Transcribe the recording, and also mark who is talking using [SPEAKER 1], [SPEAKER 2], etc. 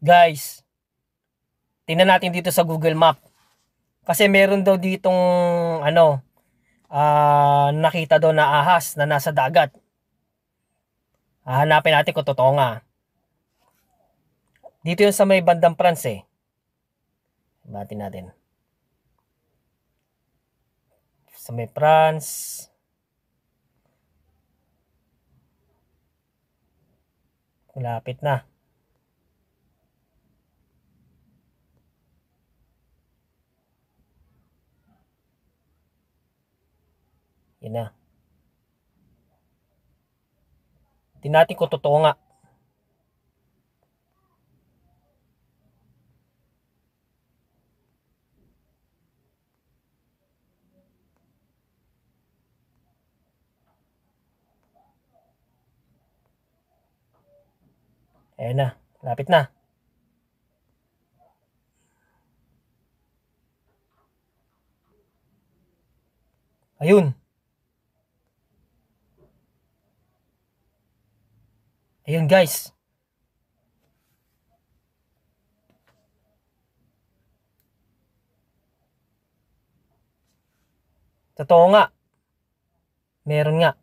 [SPEAKER 1] Guys, tingnan natin dito sa Google Map. Kasi meron daw ditong ano, nakita daw na ahas na nasa dagat. Hahanapin natin kung totoo nga. Dito yun sa may bandang France eh. Batin natin. Sa may France. Malapit na. Yun na. Tingnan natin kung totoo nga. Ayan na. Lapit na. Ayun. Ayun guys. Totoo nga. Meron nga.